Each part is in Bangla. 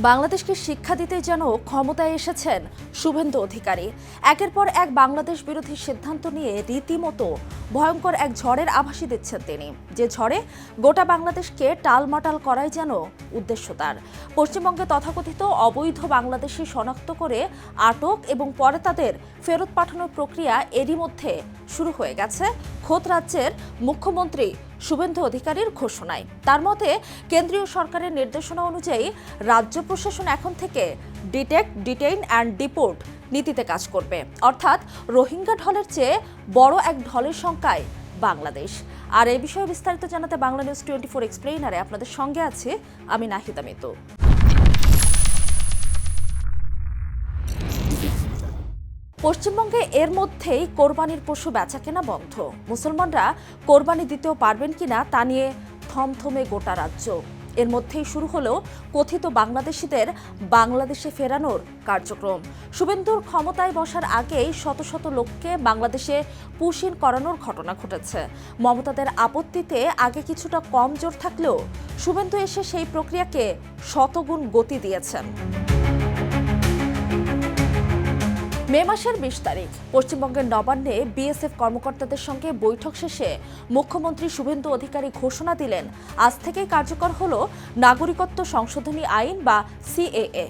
বাংলাদেশকে শিক্ষা দিতে যেন ক্ষমতায় এসেছেন শুভেন্দু অধিকারী। একের পর এক বাংলাদেশ বিরোধী সিদ্ধান্ত নিয়ে রীতিমতো ভয়ঙ্কর এক ঝড়ের আভাসই দিচ্ছেন তিনি, যে ঝড়ে গোটা বাংলাদেশকে টালমাটাল করাই যেন উদ্দেশ্য তার। পশ্চিমবঙ্গে তথাকথিত অবৈধ বাংলাদেশি শনাক্ত করে আটক এবং পরে তাদের ফেরত পাঠানোর প্রক্রিয়া এরই মধ্যে শুরু হয়ে গেছে খোদ রাজ্যের মুখ্যমন্ত্রী শুভেন্দু অধিকারীর ঘোষণায়। তার মতে, কেন্দ্রীয় সরকারের নির্দেশনা অনুযায়ী রাজ্য প্রশাসন এখন থেকে ডিটেক্ট, ডিটেইন অ্যান্ড ডিপোর্ট নীতিতে কাজ করবে, অর্থাৎ রোহিঙ্গা ঢলের চেয়ে বড় এক ঢলের সংখ্যায় বাংলাদেশ। আর এই বিষয়ে বিস্তারিত জানাতে বাংলা নিউজ 24 এক্সপ্লেইনারে আপনাদের সঙ্গে আছে আমি নাহিদা মিতু। পশ্চিমবঙ্গে এর মধ্যেই কোরবানির পশু বেচাকেনা বন্ধ। মুসলমানরা কোরবানি দিতেও পারবেন কিনা তা নিয়ে থমথমে গোটা রাজ্য। এর মধ্যেই শুরু হলো কথিত বাংলাদেশিদের বাংলাদেশে ফেরানোর কার্যক্রম। শুভেন্দুর ক্ষমতায় বসার আগেই শত শত লোককে বাংলাদেশে পুশিন করানোর ঘটনা ঘটেছে। মমতাদের আপত্তিতে আগে কিছুটা কম জোর থাকলেও শুভেন্দু এসে সেই প্রক্রিয়াকে শতগুণ গতি দিয়েছেন। মে মাসের 20 তারিখ পশ্চিমবঙ্গের নবান্নে বিএসএফ কর্মকর্তাদের সঙ্গে বৈঠক শেষে মুখ্যমন্ত্রী শুভেন্দু অধিকারী ঘোষণা দিলেন, আজ থেকেই কার্যকর হলো নাগরিকত্ব সংশোধনী আইন বা সিএএ।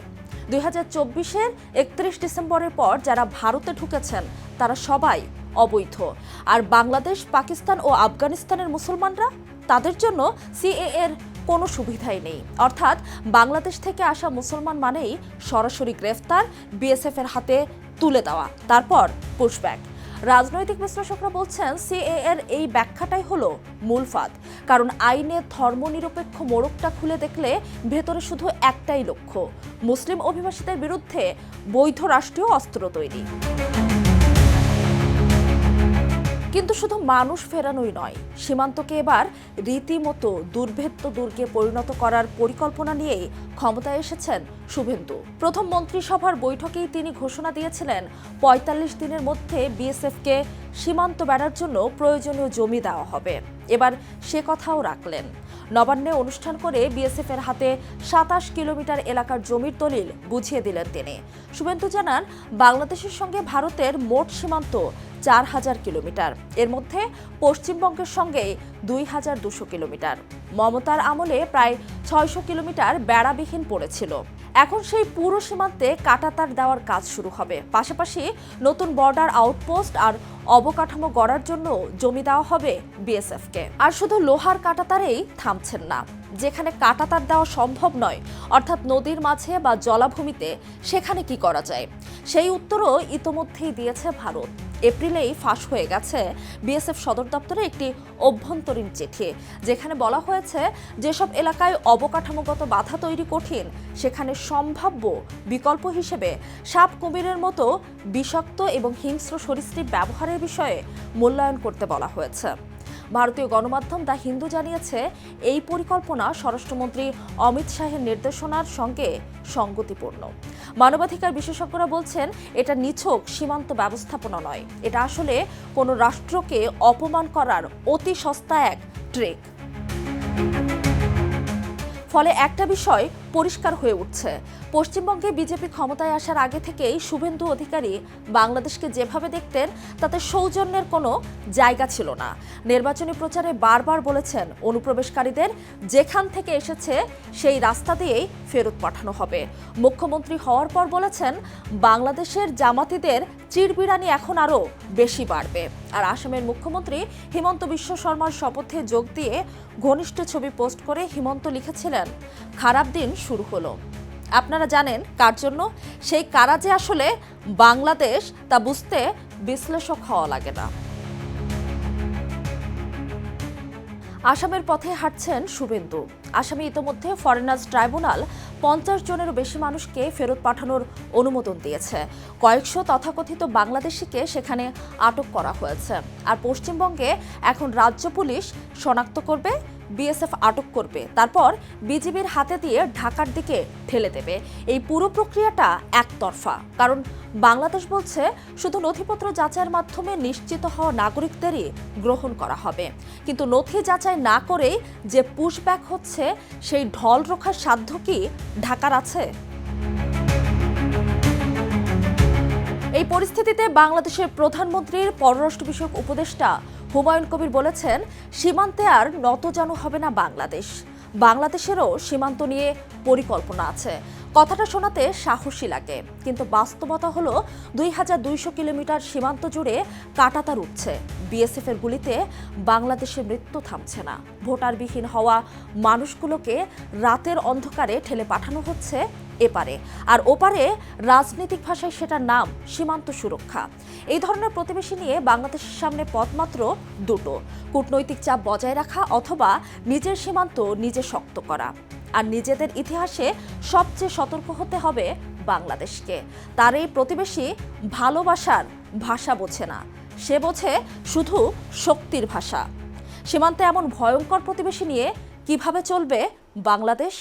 2024-এর 31 ডিসেম্বরের পর যারা ভারতে ঢুকেছেন তারা সবাই অবৈধ। আর বাংলাদেশ, পাকিস্তান ও আফগানিস্তানের মুসলমানরা, তাদের জন্য সিএএর কোনো সুবিধাই নেই। অর্থাৎ বাংলাদেশ থেকে আসা মুসলমান মানেই সরাসরি গ্রেফতার, বিএসএফ এর হাতে তুলে দেওয়া, তারপর পুশব্যাক। রাজনৈতিক বিশ্লেষকরা বলছেন, সিএএর এই ব্যাখ্যাটাই হলো মূল ফাঁদ। কারণ আইনে ধর্মনিরপেক্ষ মোড়কটা খুলে দেখলে ভেতরে শুধু একটাই লক্ষ্য, মুসলিম অভিবাসীদের বিরুদ্ধে বৈধ রাষ্ট্রীয় অস্ত্র তৈরি। কিন্তু শুধু মানুষ ফেরানোই নয়, সীমান্তকে এবার রীতিমতো দুর্ভেদ্য দুর্গে পরিণত করার পরিকল্পনা নিয়েই ক্ষমতায় এসেছেন শুভেন্দু। প্রথম মন্ত্রিসভার বৈঠকেই তিনি ঘোষণা দিয়েছিলেন ৪৫ দিনের মধ্যে বিএসএফকে সীমান্ত বেড়ার জন্য প্রয়োজনীয় জমি দেওয়া হবে। এবার সে কথাও রাখলেন। নবান্নে অনুষ্ঠান করে বিএসএফ এর হাতে ২৭ কিলোমিটার এলাকার জমির দলিল বুঝিয়ে দিলেন তিনি। শুভেন্দু জানান, বাংলাদেশের সঙ্গে ভারতের মোট সীমান্ত ৪,০০০ কিলোমিটার, এর মধ্যে পশ্চিমবঙ্গের সঙ্গে ২,২০০ কিলোমিটার। মমতার আমলে প্রায় ৬০০ কিলোমিটার বেড়াবিহীন পড়েছিল। এখন সেই পুরো সীমান্তে কাঁটাতার দেওয়ার কাজ শুরু হবে। পাশাপাশি নতুন বর্ডার আউটপোস্ট আর অবকাঠামো গড়ার জন্য জমি দেওয়া হবে বিএসএফকে। আর শুধু লোহার কাঁটাতারেই থামছেন না, যেখানে কাঁটাতার দেওয়া সম্ভব নয়, অর্থাৎ নদীর মাঝে বা জলাভূমিতে, সেখানে কি করা যায় সেই উত্তরও ইতোমধ্যেই দিয়েছে ভারত। এপ্রিলেই ফাঁস হয়ে গেছে বিএসএফ সদর দপ্তরে একটি অভ্যন্তরীণ চিঠি, যেখানে বলা হয়েছে যেসব এলাকায় অবকাঠামোগত বাধা তৈরি কঠিন, সেখানে সম্ভাব্য বিকল্প হিসেবে সাপ কুমিরের মতো বিষাক্ত এবং হিংস্র সরীসৃপ ব্যবহারের বিষয়ে মূল্যায়ন করতে বলা হয়েছে। ভারতীয় গণমাধ্যম দ্য হিন্দু জানিয়েছে, এই পরিকল্পনা স্বরাষ্ট্রমন্ত্রী অমিত শাহের নির্দেশনার সঙ্গে সঙ্গতিপূর্ণ। মানবাধিকার বিশেষজ্ঞরা বলছেন, এটা নিছক সীমান্ত ব্যবস্থাপনা নয়, এটা আসলে কোনো রাষ্ট্রকে অপমান করার অতি সস্তা এক ট্রিক। ফলে একটা বিষয় পরিষ্কার হয়ে উঠছে, পশ্চিমবঙ্গে বিজেপি ক্ষমতায় আসার আগে থেকেই শুভেন্দু অধিকারী বাংলাদেশকে যেভাবে দেখতেন তাতে সৌজন্যের কোনো জায়গা ছিল না। নির্বাচনী প্রচারে বারবার বলেছেন, অনুপ্রবেশকারীদের যেখান থেকে এসেছে সেই রাস্তা দিয়েই ফেরত পাঠানো হবে। মুখ্যমন্ত্রী হওয়ার পর বলেছেন, বাংলাদেশের জামাতিদের চিরবিরানি এখন আরও বেশি বাড়বে। আর আসামের মুখ্যমন্ত্রী হিমন্ত বিশ্ব শর্মার শপথে যোগ দিয়ে ঘনিষ্ঠ ছবি পোস্ট করে হিমন্ত লিখেছিলেন, খারাপ দিন শুরু হলো। আপনারা জানেন কার জন্য? সেই কারা যে আসলে বাংলাদেশ, তা বুঝতে বিশ্লেষক হওয়া লাগে না। আসামের পথে হাঁটছেন শুভেন্দু। আসামে ইতোমধ্যে ফরেনার্স ট্রাইব্যুনাল ৫০ জনেরও বেশি মানুষকে ফেরত পাঠানোর অনুমোদন দিয়েছে। কয়েকশো তথাকথিত বাংলাদেশিকে সেখানে আটক করা হয়েছে। আর পশ্চিমবঙ্গে এখন রাজ্য পুলিশ শনাক্ত করবে বিএসএফ আটক করবে, তারপর বিজিবির হাতে দিয়ে ঢাকার দিকে ঠেলে দেবে। এই পুরো প্রক্রিয়াটা একতরফা, কারণ বাংলাদেশ বলছে শুধু নথিপত্র যাচাইয়ের মাধ্যমে নিশ্চিত হওয়া নাগরিকদেরই গ্রহণ করা হবে। কিন্তু নথি যাচাই না করেই যে পুশব্যাক হচ্ছে, সেই ঢল রোখার সাধ্য কি ঢাকার আছে? এই পরিস্থিতিতে বাংলাদেশের প্রধানমন্ত্রীর পররাষ্ট্র বিষয়ক উপদেষ্টা হুমায়ুন কবির বলেছেন, সীমান্তে আর নতজানু হবে না বাংলাদেশ। বাংলাদেশেরও সীমান্ত নিয়ে পরিকল্পনা আছে। কথাটা শোনাতে সাহসী লাগে, কিন্তু বাস্তবতা হলো 2200 কিলোমিটার সীমান্ত জুড়ে কাঁটাতার উঠছে। বিএসএফ এর গুলিতে বাংলাদেশের মৃত্যু থামছে না। ভোটারবিহীন হওয়া মানুষগুলোকে রাতের অন্ধকারে ঠেলে পাঠানো হচ্ছে এপারে, আর ওপারে রাজনৈতিক ভাষায় সেটার নাম সীমান্ত সুরক্ষা। এই ধরনের প্রতিবেশী নিয়ে বাংলাদেশের সামনে পথ মাত্র দুটো: কূটনৈতিক চাপ বজায় রাখা অথবা নিজের সীমান্ত নিজে শক্ত করা। আর নিজেদের ইতিহাসে সবচেয়ে সতর্ক হতে হবে বাংলাদেশকে। তার এই প্রতিবেশী ভালোবাসার ভাষা বোঝে না, সে বোঝে শুধু শক্তির ভাষা। সীমান্তে এমন ভয়ঙ্কর প্রতিবেশী নিয়ে কিভাবে চলবে বাংলাদেশ?